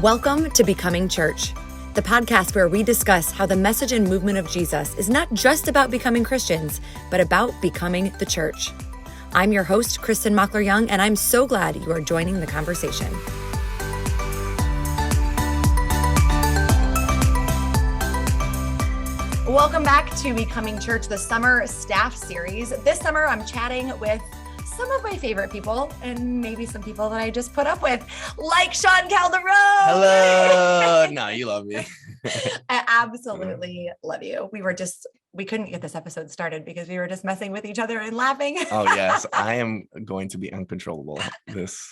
Welcome to Becoming Church, the podcast where we discuss how the message and movement of Jesus is not just about becoming Christians, but about becoming the church. I'm your host, Kristin Young, and I'm so glad you are joining the conversation. Welcome back to Becoming Church, the summer staff series. This summer, I'm chatting with some of my favorite people and maybe some people that I just put up with, like Sean Calderon. Hello. No, you love me. I absolutely love you. We couldn't get this episode started because we were just messing with each other and laughing. Oh, yes. I am going to be uncontrollable this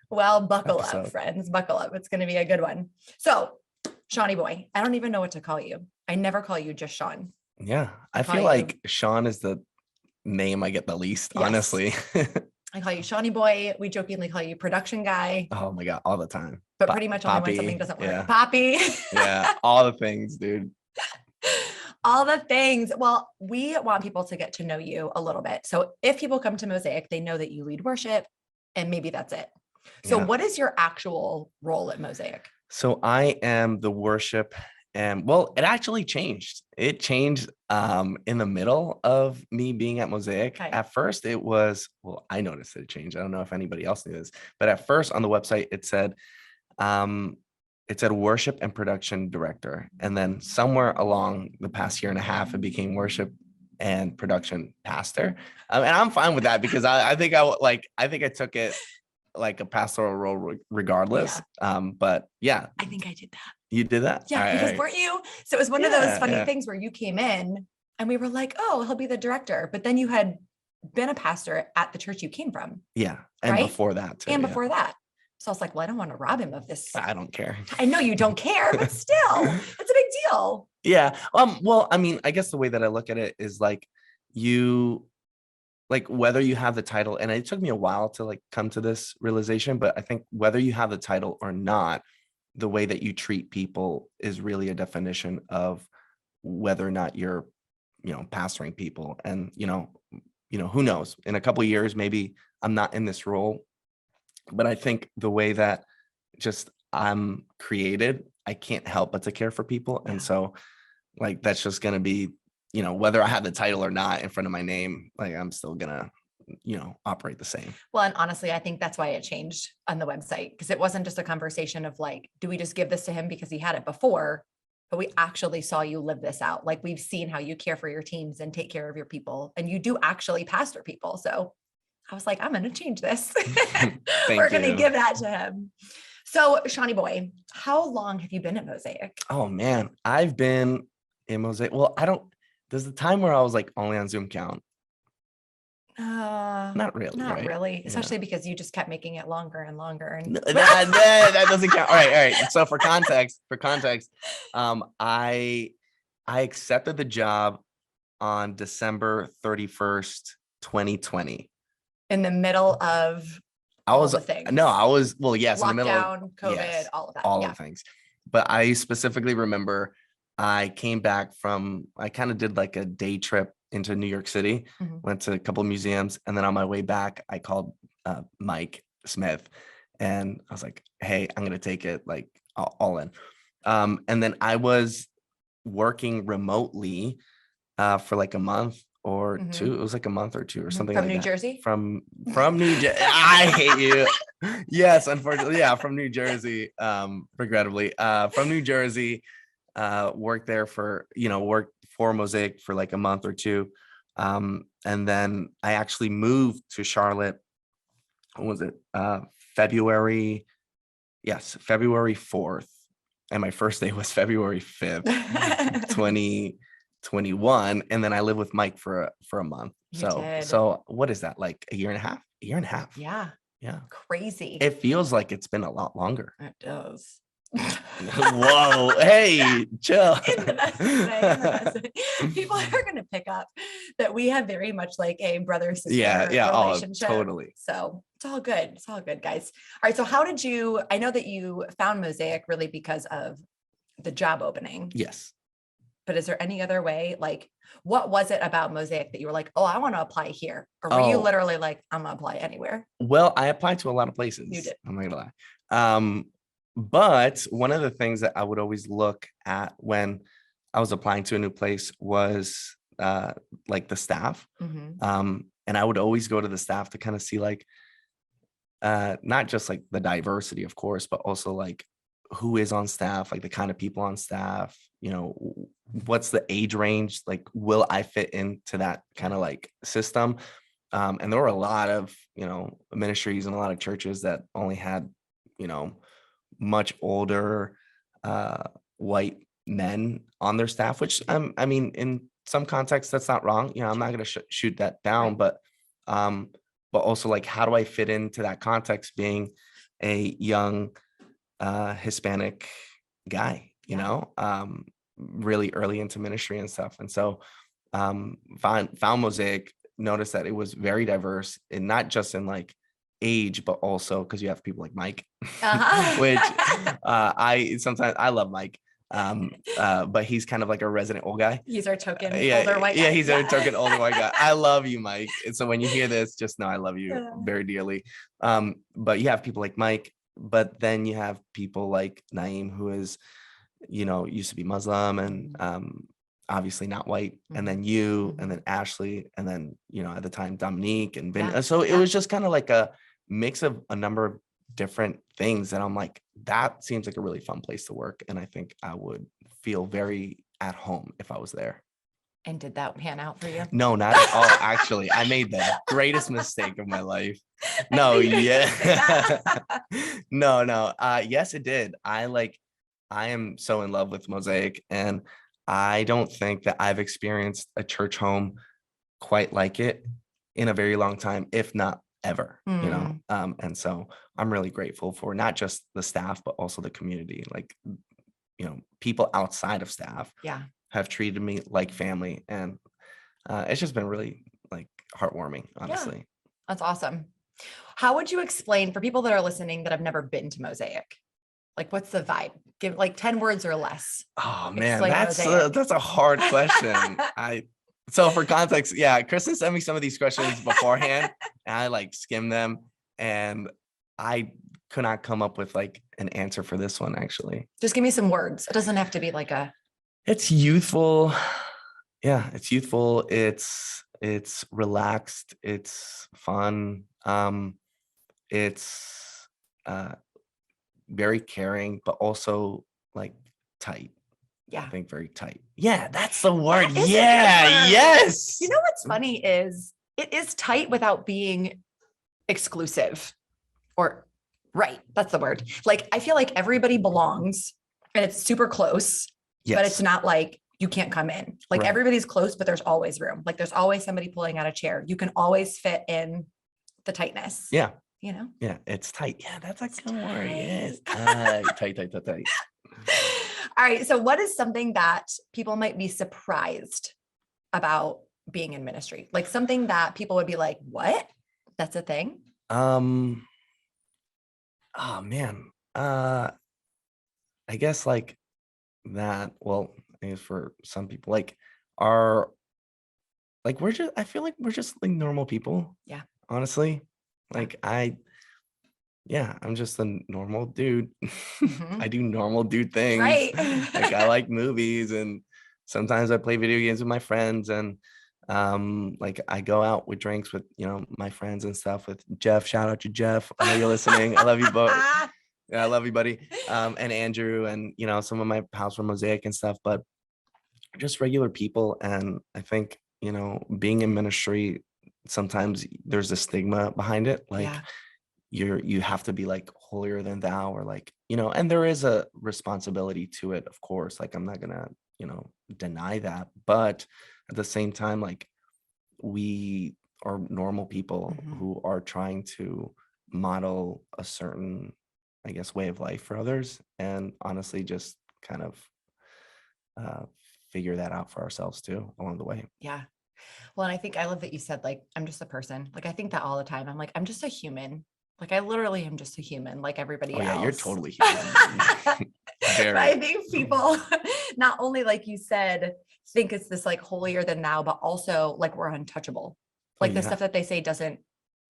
Well, buckle episode. up, friends. Buckle up. It's going to be a good one. So, Shawnee boy, I don't even know what to call you. I never call you just Sean. Yeah. I feel like Sean is the name I get the least, Yes. Honestly. I call you Shawnee boy. We jokingly call you production guy. Oh my God. All the time. But pretty much only when Poppy, something doesn't work. yeah. Poppy. Yeah. All the things, dude. All the things. Well, we want people to get to know you a little bit. So if people come to Mosaic, they know that you lead worship and maybe that's it. So what is your actual role at Mosaic? So I am the worship. And well, it actually changed. It changed in the middle of me being at Mosaic. Okay. At first it was, I noticed that it changed. I don't know if anybody else knew this, but at first on the website, it said worship and production director. And then somewhere along the past year and a half, it became worship and production pastor. And I'm fine with that because I think I took it like a pastoral role regardless. Yeah. But yeah. I think I did that. You did that? Yeah, because weren't you? So it was one of those funny things where you came in and we were like, oh, he'll be the director. But then you had been a pastor at the church you came from. Yeah. And right? before that too. And before that. So I was like, well, I don't want to rob him of this. I don't care. I know you don't care, but still, it's a big deal. Yeah. Well, I mean, I guess the way that I look at it is like whether you have the title, and it took me a while to like come to this realization, but I think whether you have the title or not, the way that you treat people is really a definition of whether or not you're, pastoring people. And, who knows, in a couple of years, maybe I'm not in this role, but I think the way that just I'm created, I can't help but to care for people. And so like, that's just going to be, whether I have the title or not in front of my name, like I'm still gonna, operate the same. Well, and honestly, I think that's why it changed on the website, because it wasn't just a conversation of like, do we just give this to him because he had it before, but we actually saw you live this out. Like we've seen how you care for your teams and take care of your people, and you do actually pastor people. So I was like, I'm going to change this. We're going to give that to him. So Shawnee boy, how long have you been at Mosaic? Oh man, I've been in Mosaic. Well, does the time where I was like only on Zoom count? Not really. Not right? really. Especially because you just kept making it longer and longer. And that doesn't count. All right. So for context, I accepted the job on December 31st, 2020. In the middle of the things. Yes, lockdown, in the middle of COVID, all of that. All of the things. But I specifically remember I came back I kind of did like a day trip into New York City, went to a couple of museums. And then on my way back, I called Mike Smith and I was like, hey, I'm going to take it like all in. And then I was working remotely for like a month or two. It was like a month or two or something from like New that. Jersey? From New Jersey. I hate you. Yes, unfortunately. Yeah, from New Jersey, regrettably. From New Jersey, worked there worked for Mosaic for like a month or two. And then I actually moved to Charlotte. What was it? February 4th. And my first day was February 5th, 2021. And then I lived with Mike for a month. So what is that? Like a year and a half? Yeah. Yeah. Crazy. It feels like it's been a lot longer. It does. Whoa, hey, chill. In the best way. People are going to pick up that we have very much like a brother-sister relationship. Totally. So it's all good, guys. All right. So I know that you found Mosaic really because of the job opening. Yes. But is there any other way? Like, what was it about Mosaic that you were like, oh, I want to apply here? Or were you literally like, I'm going to apply anywhere? Well, I applied to a lot of places. You did. I'm not going to lie. But one of the things that I would always look at when I was applying to a new place was like the staff. And I would always go to the staff to kind of see like not just like the diversity, of course, but also like who is on staff, like the kind of people on staff, you know, what's the age range, like will I fit into that kind of like system? And there were a lot of, you know, ministries and a lot of churches that only had, you know, much older white men on their staff, which I mean, in some contexts, that's not wrong. You know, I'm not going to shoot that down, Right. but also like, how do I fit into that context being a young Hispanic guy, you know, really early into ministry and stuff. And so found Mosaic, noticed that it was very diverse, and not just in like age, but also because you have people like Mike, which I love Mike. But he's kind of like a resident old guy. He's our token older white guy. Yeah, he's our token older white guy. I love you, Mike. And so when you hear this, just know I love you very dearly. But you have people like Mike, but then you have people like Naeem, who is, you know, used to be Muslim and obviously not white, and then you, and then Ashley, and then, you know, at the time Dominique and Ben. So it was just kind of like a mix of a number of different things, and I'm like, that seems like a really fun place to work, and I think I would feel very at home if I was there. And did that pan out for you? No, not at all. Actually, I made the greatest mistake of my life. No, yeah. No. Yes, it did. I am so in love with Mosaic, and I don't think that I've experienced a church home quite like it in a very long time, if not ever, you know? And so I'm really grateful for not just the staff, but also the community. Like, you know, people outside of staff have treated me like family. And it's just been really like heartwarming, honestly. Yeah. That's awesome. How would you explain for people that are listening that have never been to Mosaic? Like, what's the vibe? Give like 10 words or less. Oh man, that's a hard question. So for context, Kristin sent me some of these questions beforehand, and I like skimmed them, and I could not come up with like an answer for this one, actually. Just give me some words. It doesn't have to be like it's youthful. Yeah, it's youthful. It's relaxed. It's fun. It's very caring, but also like tight. Yeah. I think very tight. Yeah, that's the word. That Yes. You know what's funny is it is tight without being exclusive, or right. That's the word. Like, I feel like everybody belongs and it's super close, but it's not like you can't come in. Like everybody's close, but there's always room. Like there's always somebody pulling out a chair. You can always fit in the tightness. Yeah. You know? Yeah, it's tight. Yeah, that's a good word. Yes. Tight. All right. So what is something that people might be surprised about being in ministry? Like something that people would be like, what? That's a thing? Oh man. I guess like that. Well, I guess for some people, like I feel like we're just like normal people. Yeah. Honestly. Like I'm just a normal dude. I do normal dude things. Right. Like I like movies, and sometimes I play video games with my friends, and like I go out with drinks with, you know, my friends and stuff with Jeff. Shout out to Jeff. I know you're listening. I love you both. Yeah, I love you, buddy. And Andrew, and you know, some of my pals from Mosaic and stuff, but just regular people. And I think, you know, being in ministry, sometimes there's a stigma behind it. Like you have to be like holier than thou, or like, you know, and there is a responsibility to it, of course. Like I'm not gonna, you know, deny that, but at the same time, like we are normal people who are trying to model a certain, I guess, way of life for others, and honestly just kind of figure that out for ourselves too along the way. Yeah. Well, and I think I love that you said, like, I'm just a person. Like, I think that all the time. I'm like, I'm just a human. Like, I literally am just a human, like everybody else. Yeah, you're totally human. But I think people, not only, like you said, think it's this like holier than thou, but also like we're untouchable. Like the stuff that they say doesn't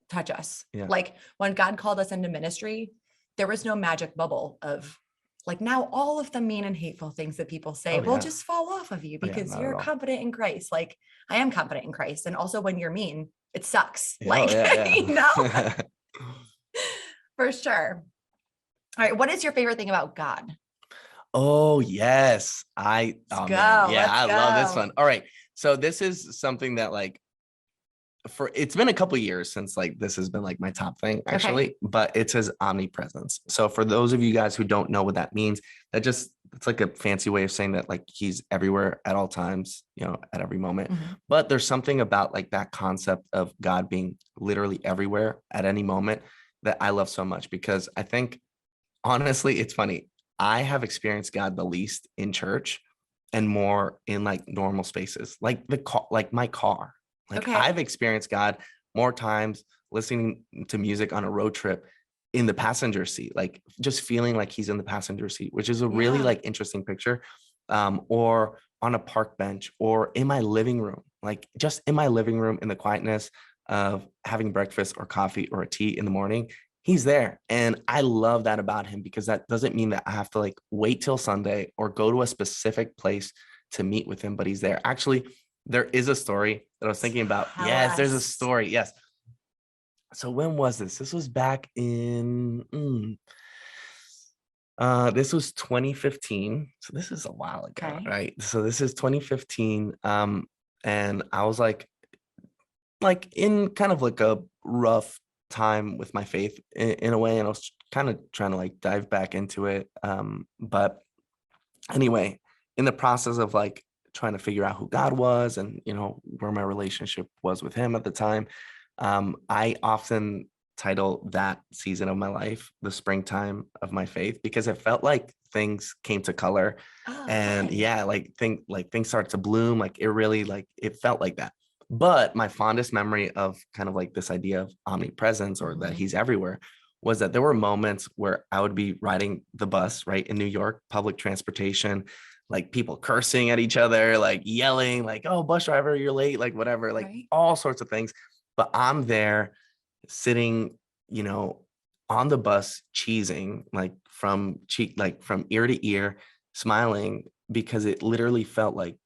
touch us. Yeah. Like when God called us into ministry, there was no magic bubble of like, now all of the mean and hateful things that people say Oh, will yeah. just fall off of you Oh, yeah, because not at you're all. confident in Christ. Like, I am confident in Christ. And also when you're mean, it sucks. Yeah, Like, oh, yeah, you know, yeah. for sure. All right. What is your favorite thing about God? Oh, yes. Let's Oh man, go. yeah, Let's I love this go. one. All right. So this is something that like it's been a couple years since like this has been like my top thing actually, but it says omnipresence. So for those of you guys who don't know what that means, it's like a fancy way of saying that like he's everywhere at all times, at every moment. But there's something about like that concept of God being literally everywhere at any moment that I love so much, because I think honestly, it's funny. I have experienced God the least in church and more in like normal spaces, like like my car. Like I've experienced God more times listening to music on a road trip in the passenger seat, like just feeling like he's in the passenger seat, which is a really like interesting picture. Or on a park bench or in my living room, like just in my living room in the quietness of having breakfast or coffee or a tea in the morning. He's there. And I love that about him, because that doesn't mean that I have to like wait till Sunday or go to a specific place to meet with him, but he's there. Actually, there is a story that I was thinking about. Yes, there's a story. Yes. So when was this? This was back in, this was 2015. So this is a while ago, right? So this is 2015. And I was like in kind of like a rough time with my faith in a way, and I was kind of trying to like dive back into it. But anyway, in the process of like trying to figure out who God was and where my relationship was with him at the time, I often title that season of my life the springtime of my faith, because it felt like things came to color. And yeah, like things started to bloom. Like it really, like it felt like that. But my fondest memory of kind of like this idea of omnipresence, or that he's everywhere, was that there were moments where I would be riding the bus, right, in New York, public transportation, like people cursing at each other, like yelling, like, "Oh, bus driver, you're late," like whatever, like all sorts of things. But I'm there sitting, on the bus, cheesing, like from ear to ear, smiling, because it literally felt like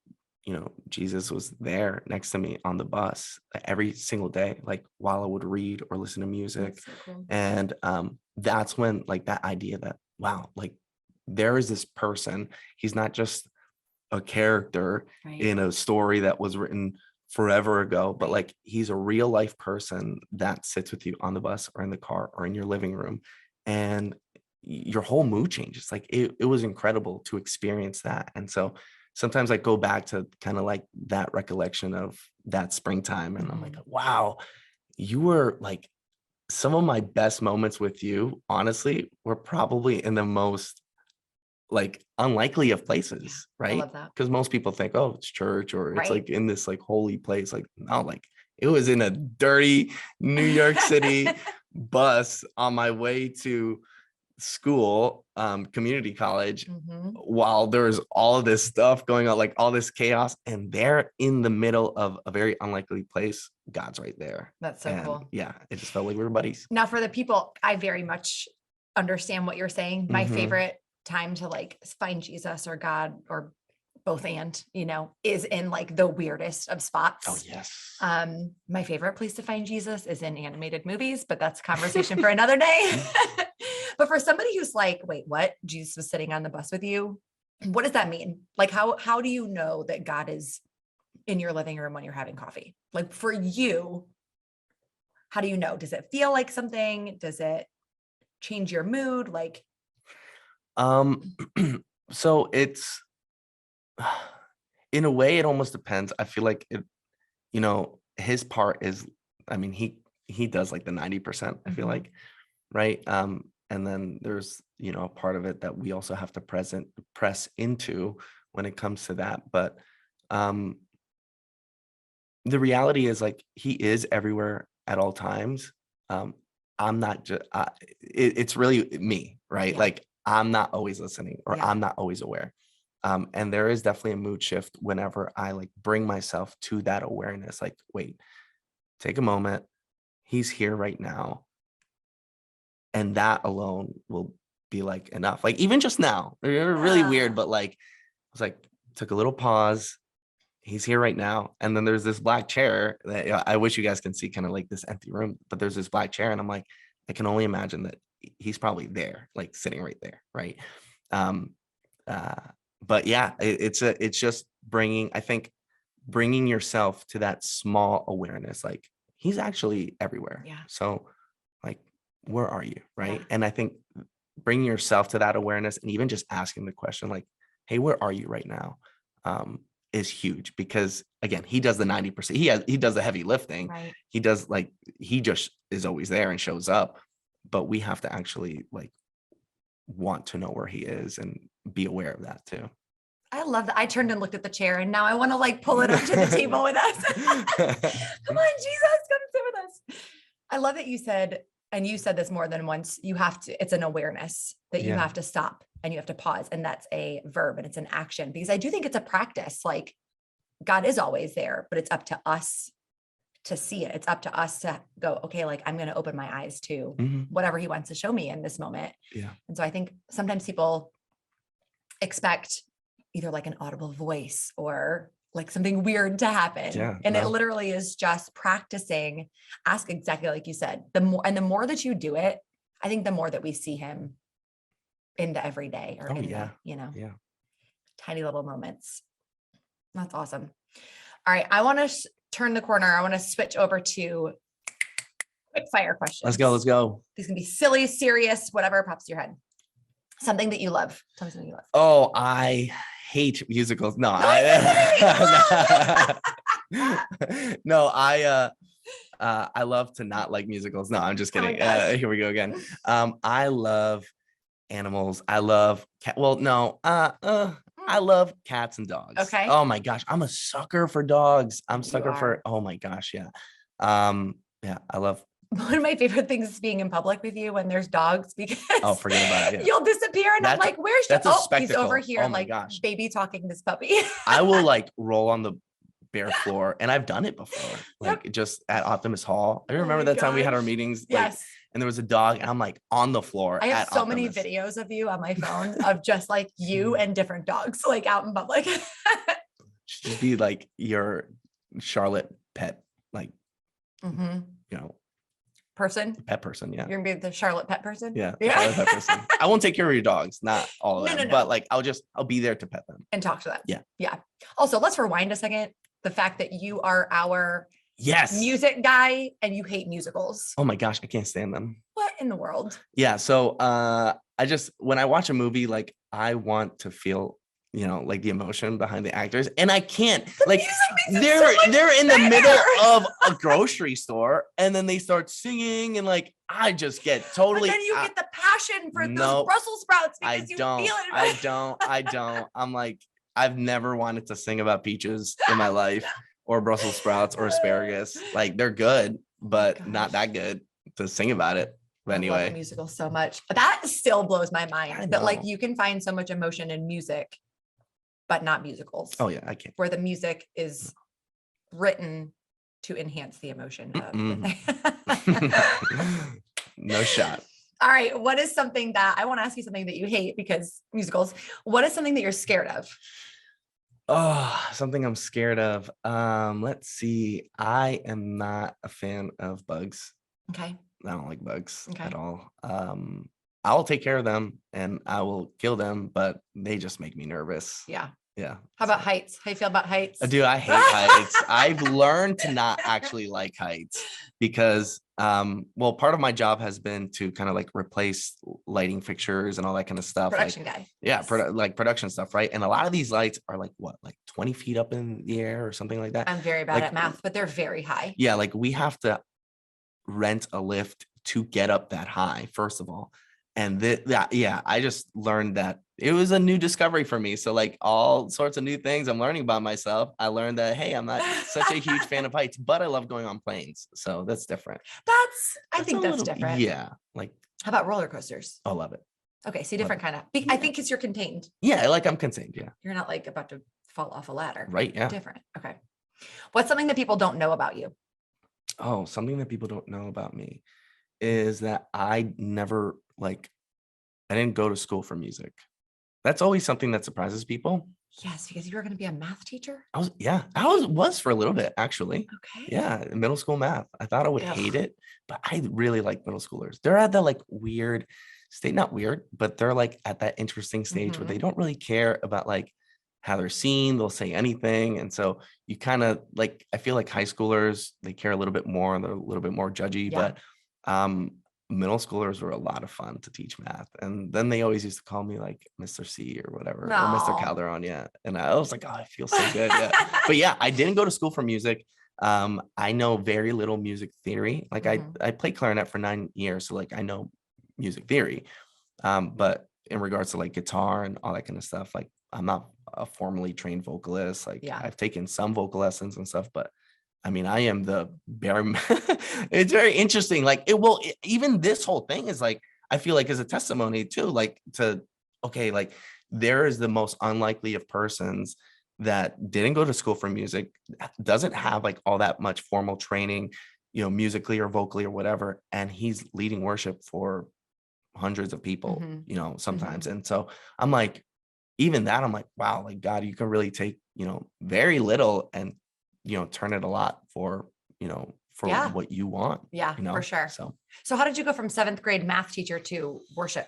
Jesus was there next to me on the bus every single day, like while I would read or listen to music. That's so cool. And that's when like that idea that, wow, like there is this person. He's not just a character in a story that was written forever ago, but like he's a real life person that sits with you on the bus or in the car or in your living room, and your whole mood changes. Like it was incredible to experience that. And so sometimes I go back to kind of like that recollection of that springtime, and I'm like, wow, you were like, some of my best moments with you, honestly, were probably in the most like unlikely of places, right? I love that. Because most people think, oh, it's church, or it's like in this like holy place. Like, no, like it was in a dirty New York City bus on my way to school, community college, while there was all of this stuff going on, like all this chaos, and they're in the middle of a very unlikely place. God's right there. That's so cool. Yeah, it just felt like we were buddies. Now, for the people, I very much understand what you're saying. My favorite time to like find Jesus or God, or both, and is in like the weirdest of spots. Oh yes. My favorite place to find Jesus is in animated movies, but that's a conversation for another day. But for somebody who's like, wait, what? Jesus was sitting on the bus with you. What does that mean? Like, how do you know that God is in your living room when you're having coffee? Like for you, how do you know? Does it feel like something? Does it change your mood? Like, so it's, in a way, it almost depends. I feel like it, his part is, I mean, he does like the 90%, I feel like, right? And then there's, a part of it that we also have to press into when it comes to that. But the reality is like, he is everywhere at all times. I'm not just, it's really me, right? Like I'm not always listening, or I'm not always aware. And there is definitely a mood shift whenever I like bring myself to that awareness. Like, wait, take a moment. He's here right now. And that alone will be like enough. Like even just now, they're really weird, but like, I was like, took a little pause. He's here right now. And then there's this black chair that I wish you guys can see, kind of like this empty room, but there's this black chair. And I'm like, I can only imagine that he's probably there, like sitting right there. Right. But yeah, it's just bringing, I think, bringing yourself to that small awareness, like he's actually everywhere. Yeah. So like, where are you? Right. Yeah. And I think bringing yourself to that awareness and even just asking the question like, hey, where are you right now? Is huge, because again, he does the 90%. He does the heavy lifting. Right. He does like, he just is always there and shows up, but we have to actually like want to know where he is and be aware of that too. I love that. I turned and looked at the chair and now I want to like pull it up to the table with us. Come on, Jesus, come sit with us. I love that you said, and you said this more than once, you have to, it's an awareness that you have to stop and you have to pause. And that's a verb and it's an action, because I do think it's a practice. Like God is always there, but it's up to us to see it. It's up to us to go, okay, like I'm going to open my eyes to whatever he wants to show me in this moment. Yeah. And so I think sometimes people expect either like an audible voice or like something weird to happen. Yeah, and it literally is just practicing. Ask exactly like you said, the more that you do it, I think the more that we see him in the everyday or the, tiny little moments. That's awesome. All right. I want to turn the corner. I want to switch over to quick-fire questions. Let's go. These can be silly, serious, whatever pops to your head. Something that you love. Tell me something you love. Oh, I hate musicals. No, no, I love to not like musicals. No, I'm just kidding. Here we go again. I love animals. I love I love cats and dogs. Okay. Oh my gosh, I'm a sucker for dogs. I'm a sucker for. Oh my gosh, yeah. Yeah, I love. One of my favorite things is being in public with you when there's dogs, because forget about it. Yeah. You'll disappear and I'm like, where's he's over here, my gosh. Baby talking this puppy. I will like roll on the bare floor, and I've done it before, like just at Optimus Hall. I remember that time we had our meetings. Yes. And there was a dog, and I'm like on the floor. I have so many videos of you on my phone of just like you and different dogs, like out in public. Just be like your Charlotte pet, like, pet person. Yeah. You're gonna be the Charlotte pet person. Yeah. Charlotte pet person. I won't take care of your dogs, not all of them, but like I'll be there to pet them and talk to them. Yeah. Yeah. Also, let's rewind a second. The fact that you are our music guy and you hate musicals. Oh my gosh, I can't stand them. What in the world? Yeah. So when I watch a movie, like I want to feel, like the emotion behind the actors, and I can't. Like they're in the middle of a grocery store, and then they start singing, and like I just get totally. And then you get the passion for those Brussels sprouts because you feel it. I don't. I'm like, I've never wanted to sing about peaches in my life, or Brussels sprouts, or asparagus. Like they're good, but not that good to sing about it. But anyway, I love the musical so much. That still blows my mind that like you can find so much emotion in music, but not musicals. Oh yeah, I can't. Where the music is written to enhance the emotion of the thing. No shot. All right. What is something that I want to ask you something that you hate, because musicals, what is something that you're scared of? Oh, something I'm scared of. Let's see. I am not a fan of bugs. Okay. I don't like bugs at all. I'll take care of them and I will kill them, but they just make me nervous. Yeah. Yeah. How about heights? How you feel about heights? Dude, I hate heights. I've learned to not actually like heights because, part of my job has been to kind of like replace lighting fixtures and all that kind of stuff. Production guy. Yeah. Like production stuff. Right. And a lot of these lights are like 20 feet up in the air or something like that. I'm very bad at math, but they're very high. Yeah. Like we have to rent a lift to get up that high, first of all. And I just learned that it was a new discovery for me. So like all sorts of new things I'm learning about myself. I learned that, hey, I'm not such a huge fan of heights, but I love going on planes. So that's different. I think that's different. Yeah. Like, how about roller coasters? I love it. Okay. See, different kind of, I think because you're contained. Yeah. Like I'm contained. Yeah. You're not like about to fall off a ladder. Right. Yeah. Different. Okay. What's something that people don't know about you? Oh, something that people don't know about me. is that I never I didn't go to school for music. That's always something that surprises people. Yes, because you were going to be a math teacher. I was for a little bit actually. Okay. Yeah, middle school math. I thought I would hate it, but I really like middle schoolers. They're at that weird state, not weird, but they're at that interesting stage where they don't really care about how they're seen. They'll say anything. And so you kind of I feel like high schoolers, they care a little bit more, they're a little bit more judgy, Yeah. but middle schoolers were a lot of fun to teach math. And then they always used to call me Mr. C or whatever, or Mr. No. Calderon. Yeah. And I was like, oh, I feel so good. Yeah. But yeah, I didn't go to school for music. I know very little music theory. I played clarinet for 9 years. So I know music theory. But in regards to guitar and all that kind of stuff, I'm not a formally trained vocalist. I've taken some vocal lessons and stuff, but I mean, I am the bare. It's very interesting. Even this whole thing is I feel is a testimony too. There is the most unlikely of persons that didn't go to school for music, doesn't have all that much formal training, musically or vocally or whatever, and he's leading worship for hundreds of people, sometimes. And so I'm even that, I'm wow, God, you can really take, very little and turn it a lot for what you want. Yeah, for sure. So how did you go from 7th grade math teacher to worship?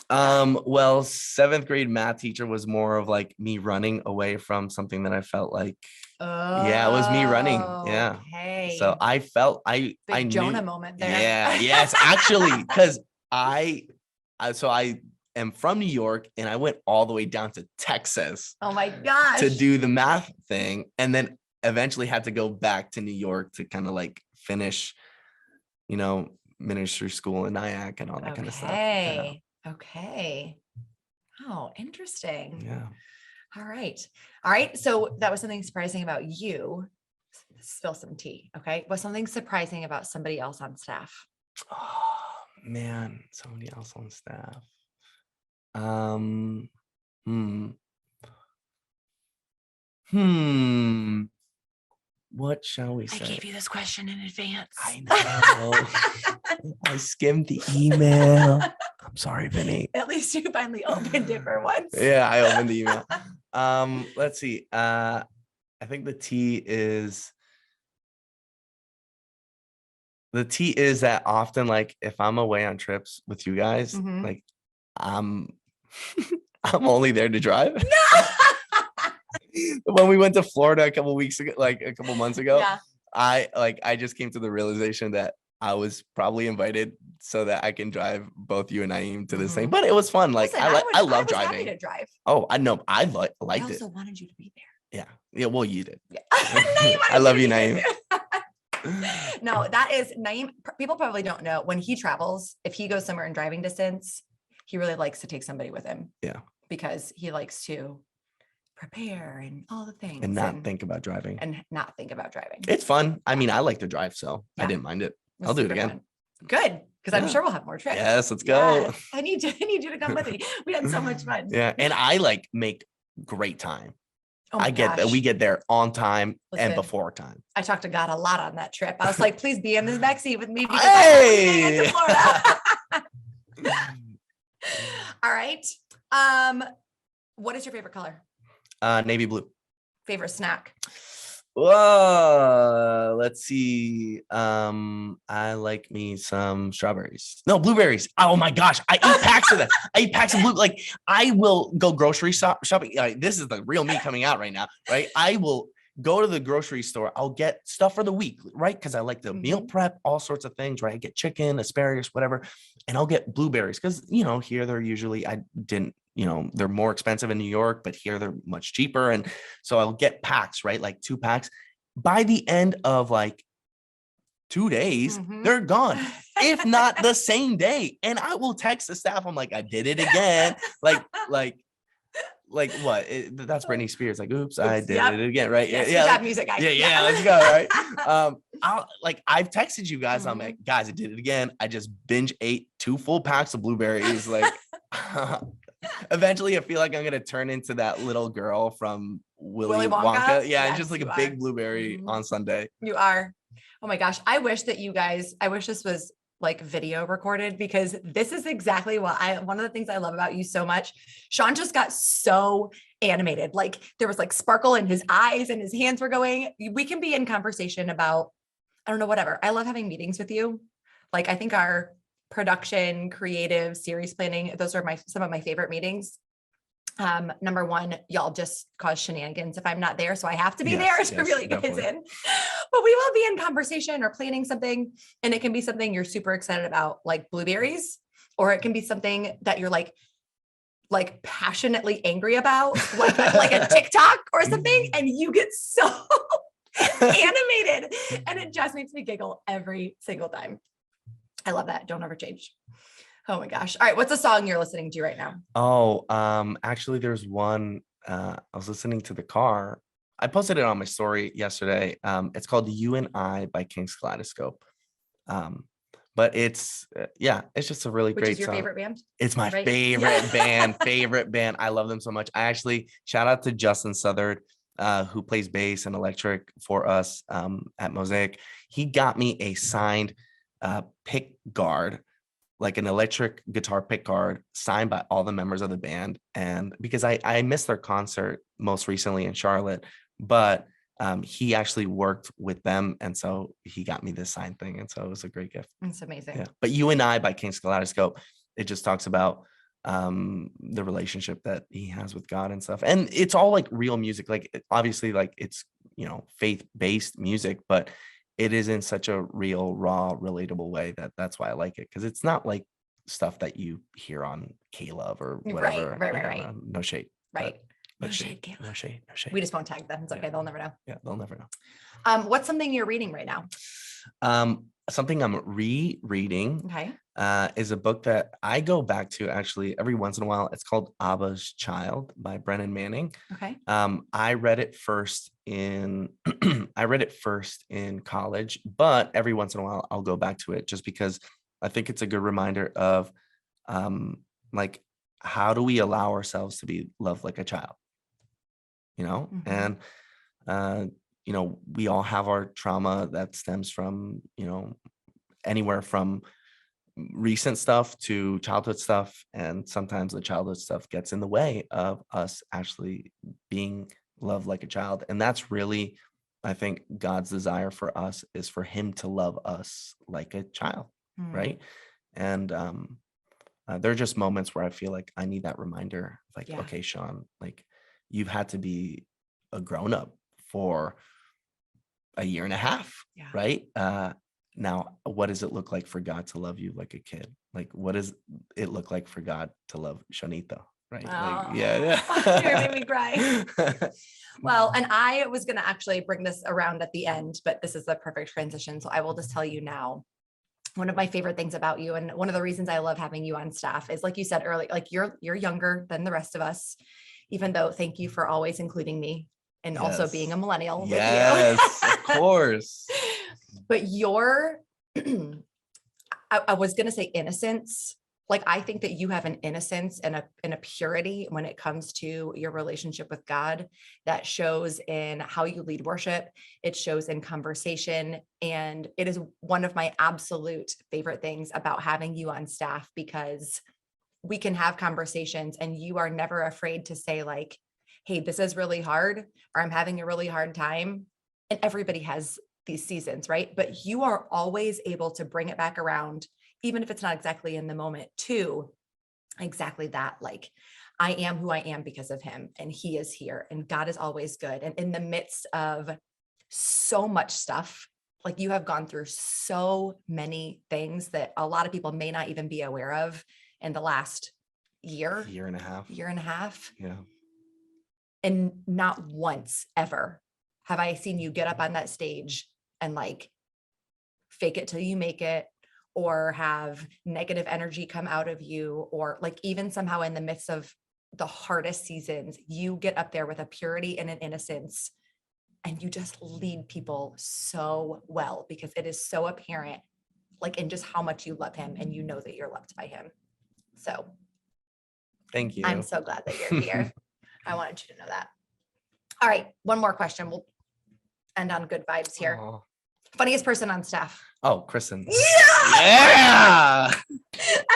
Well, 7th grade math teacher was more of me running away from something that I felt yeah, it was me running. Yeah. Okay. So I felt I knew, Jonah moment there. Yeah, yes, actually, because I am from New York and I went all the way down to Texas. Oh my gosh. To do the math thing, and then eventually had to go back to New York to kind of finish, ministry school in Nyack and all that kind of stuff. Yeah. Okay. Oh, interesting. Yeah. All right. So that was something surprising about you. Spill some tea. Okay. Was something surprising about somebody else on staff? Oh man, somebody else on staff. What shall we say? I gave you this question in advance. I know. I skimmed the email. I'm sorry, Vinny. At least you finally opened it for once. Yeah, I opened the email. Let's see. I think the T is that often, if I'm away on trips with you guys, I'm only there to drive. No! When we went to Florida a couple weeks ago, a couple months ago, Yeah. I just came to the realization that I was probably invited so that I can drive both you and Naeem to this thing. But it was fun. Listen, I love was driving. Happy to drive. Oh, I know. I liked it. I also wanted you to be there. Yeah. Well, you did. Yeah. I love you, Naeem. No, that is Naeem. People probably don't know, when he travels, if he goes somewhere in driving distance, he really likes to take somebody with him. Yeah. Because he likes to prepare and all the things. And not think about driving. It's fun. I mean, I like to drive, so I didn't mind it. I'll do it again. Fun. Good. Because I'm sure we'll have more trips. Yes, let's go. Yes. I need you to come with me. We had so much fun. Yeah. And I make great time. Oh my gosh. We get there on time. Listen, and before time. I talked to God a lot on that trip. I was like, please be in this back seat with me. Because Hey! to Florida. All right. What is your favorite color? Navy blue. Favorite snack? Whoa, let's see. I like me some strawberries. No, blueberries. Oh my gosh, I eat packs of that. I eat packs of blue. I will go grocery shopping. This is the real me coming out right now, right? I will go to the grocery store. I'll get stuff for the week, right? Because I like to meal prep, all sorts of things, right? I get chicken, asparagus, whatever, and I'll get blueberries because here they're usually they're more expensive in New York, but here they're much cheaper. And so I'll get packs, right? 2 packs. By the end of 2 days, they're gone, if not the same day. And I will text the staff. I'm like, I did it again. What? That's Britney Spears. Oops, I did it again, right? Yes, yeah. Music guy. Yeah, let's go, right? I've texted you guys. I'm like, guys, I did it again. I just binge ate 2 full packs of blueberries. Eventually, I feel like I'm gonna turn into that little girl from Willy Wonka. Yeah, and just a big blueberry on Sunday. You are. Oh my gosh. I wish this was like video recorded, because this is exactly what one of the things I love about you so much. Sean just got so animated. Like there was like sparkle in his eyes and his hands were going. We can be in conversation about, I don't know, whatever. I love having meetings with you. Like I think our production, creative, series planning, those are some of my favorite meetings. Number one, y'all just cause shenanigans if I'm not there. So I have to be there to really get it in. But we will be in conversation or planning something, and it can be something you're super excited about, like blueberries, or it can be something that you're like passionately angry about, like a TikTok or something, and you get so animated, and it just makes me giggle every single time. I love that. Don't ever change. Oh my gosh. All right. What's a song you're listening to right now? Oh, actually there's one, I was listening to the car. I posted it on my story yesterday. It's called You and I by Kaleidoscope. But it's, it's just a really Which great is your song. favorite band? It's my Right? favorite favorite band. I love them so much. I actually shout out to Justin Southard, who plays bass and electric for us at Mosaic. He got me a signed pick guard, like an electric guitar pick guard signed by all the members of the band. And because I missed their concert most recently in Charlotte, but he actually worked with them. And so he got me this signed thing. And so it was a great gift. It's amazing. Yeah. But You and I by Kaleidoscope, it just talks about the relationship that he has with God and stuff. And it's all like real music. Like obviously like it's, faith-based music, but it is in such a real, raw, relatable way that's why I like it. Cause it's not like stuff that you hear on K-Love or whatever. Right. No shade. Right. No shade. No shade. We just won't tag them. It's okay. They'll never know. Yeah, they'll never know. What's something you're reading right now? Something I'm rereading is a book that I go back to actually every once in a while. It's called Abba's Child by Brennan Manning. Okay. I read it first in college, but every once in a while I'll go back to it just because I think it's a good reminder of like how do we allow ourselves to be loved like a child, and we all have our trauma that stems from, anywhere from recent stuff to childhood stuff. And sometimes the childhood stuff gets in the way of us actually being loved like a child. And that's really, I think, God's desire for us is for him to love us like a child. Right. And there are just moments where I feel like I need that reminder, like, okay, Sean, like you've had to be a grown-up for a year and a half, right? Now, what does it look like for God to love you like a kid? Like, what does it look like for God to love Shonita, right? Oh, Like, you're making me cry. Well, and I was going to actually bring this around at the end, but this is the perfect transition. So I will just tell you now, one of my favorite things about you, and one of the reasons I love having you on staff is, like you said earlier, like you're younger than the rest of us, even though thank you for always including me and also being a millennial with you. Yes, of course. But I was going to say innocence. Like, I think that you have an innocence and a purity when it comes to your relationship with God that shows in how you lead worship. It shows in conversation. And it is one of my absolute favorite things about having you on staff, because we can have conversations and you are never afraid to say like, hey, this is really hard, or I'm having a really hard time. And everybody has these seasons, right? But you are always able to bring it back around, even if it's not exactly in the moment, to exactly that. Like, I am who I am because of him, and he is here, and God is always good. And in the midst of so much stuff, like you have gone through so many things that a lot of people may not even be aware of in the last year and a half. Yeah. And not once ever have I seen you get up on that stage and like fake it till you make it, or have negative energy come out of you, or like even somehow in the midst of the hardest seasons, you get up there with a purity and an innocence, and you just lead people so well, because it is so apparent, like in just how much you love him, and you know that you're loved by him. So thank you. I'm so glad that you're here. I wanted you to know that. All right. One more question. We'll end on good vibes here. Aww. Funniest person on staff. Oh, Kristin. Yeah.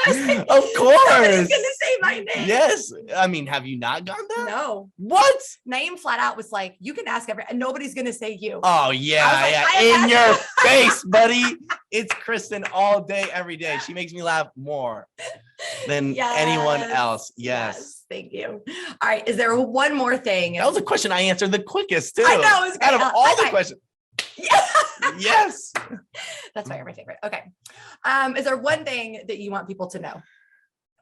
Of course. Somebody's gonna say my name. Yes. I mean, have you not gone there? No. What? Naeem flat out was like, you can ask and nobody's gonna say you. Oh yeah, like, yeah. In your face, buddy. It's Kristin all day, every day. She makes me laugh more than anyone else. Yes. Thank you. All right. Is there one more thing? That was a question I answered the quickest too. I know. It was great. Out of all the questions. Yeah. Yes. That's why you're my favorite. Okay. Is there one thing that you want people to know?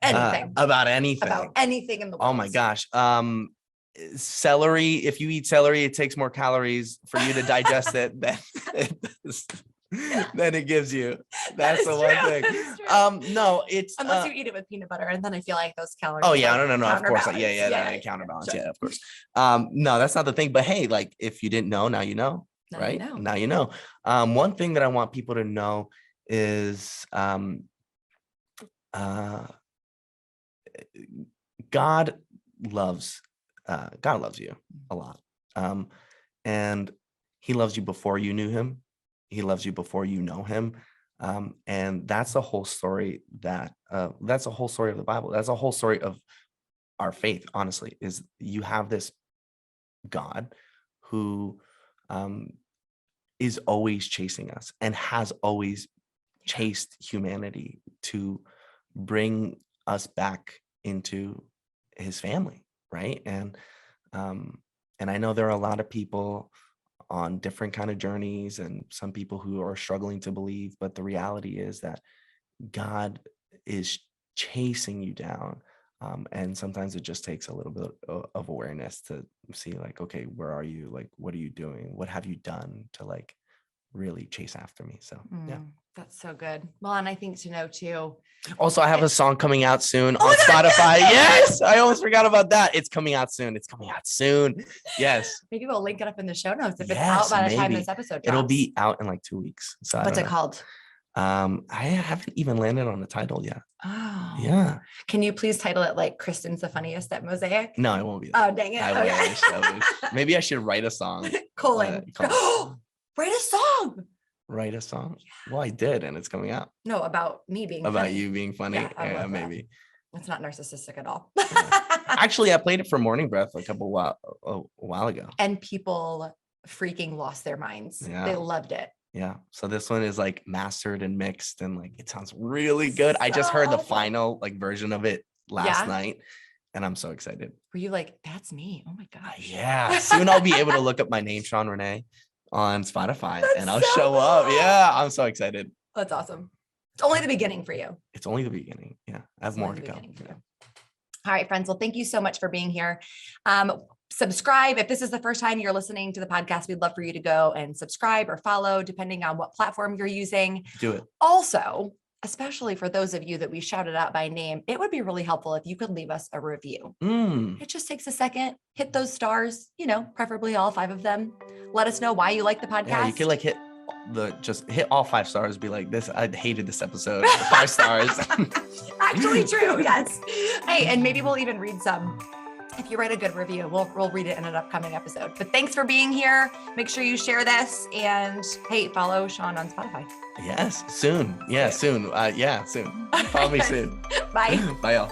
Anything. About anything. About anything in the world. Oh my gosh. Celery. If you eat celery, it takes more calories for you to digest it than it gives you. That's the one thing. No, it's unless you eat it with peanut butter, and then I feel like those calories. Oh yeah, no, of course. Yeah, counterbalance. Sure. Yeah, of course. No, that's not the thing. But hey, like if you didn't know, now you know. Right? Now you know. One thing that I want people to know is God loves you a lot. And he loves you before you knew him. He loves you before you know him. And that's the whole story that's a whole story of the Bible. That's a whole story of our faith, honestly, is you have this God who is always chasing us and has always chased humanity to bring us back into his family, right? And I know there are a lot of people on different kind of journeys and some people who are struggling to believe, but the reality is that God is chasing you down. And sometimes it just takes a little bit of awareness to see like, okay, where are you? Like, what are you doing? What have you done to like really chase after me? So yeah. That's so good. Well, and I think to know too. Also, I have a song coming out soon on Spotify. Yes, I almost forgot about that. It's coming out soon. Yes. Maybe we'll link it up in the show notes if it's out by the time this episode drops. It'll be out in like 2 weeks. So what's it called? I haven't even landed on the title yet. Oh. Yeah. Can you please title it like Kristin's the funniest at Mosaic? No, it won't be that. Oh, dang it. I wish. Maybe I should write a song. Write a song. Write a song? Well, I did, and it's coming out. No, about me being about funny. You being funny. Yeah, maybe. It's not narcissistic at all. Actually, I played it for Morning Breath a while ago. And people freaking lost their minds. Yeah. They loved it. Yeah. So this one is like mastered and mixed and like it sounds really good. I just heard the final like version of it last night and I'm so excited. Were you like, that's me? Oh my gosh. Yeah. Soon I'll be able to look up my name, Sean Renee, on Spotify and I'll show up. Yeah. I'm so excited. That's awesome. It's only the beginning for you. It's only the beginning. Yeah. I have more to come. All right, friends. Well, thank you so much for being here. Subscribe. If this is the first time you're listening to the podcast, we'd love for you to go and subscribe or follow, depending on what platform you're using. Do it. Also, especially for those of you that we shouted out by name, it would be really helpful if you could leave us a review. It just takes a second. Hit those stars, preferably all 5 of them. Let us know why you like the podcast. Yeah, you can like hit all 5 stars. Be like, this, I hated this episode. 5 stars. Actually true. Yes. Hey, and maybe we'll even read some. If you write a good review, we'll read it in an upcoming episode. But thanks for being here. Make sure you share this and hey, follow Sean on Spotify. Yes, soon. Yeah, soon. Soon. Follow me soon. Bye. Bye, y'all.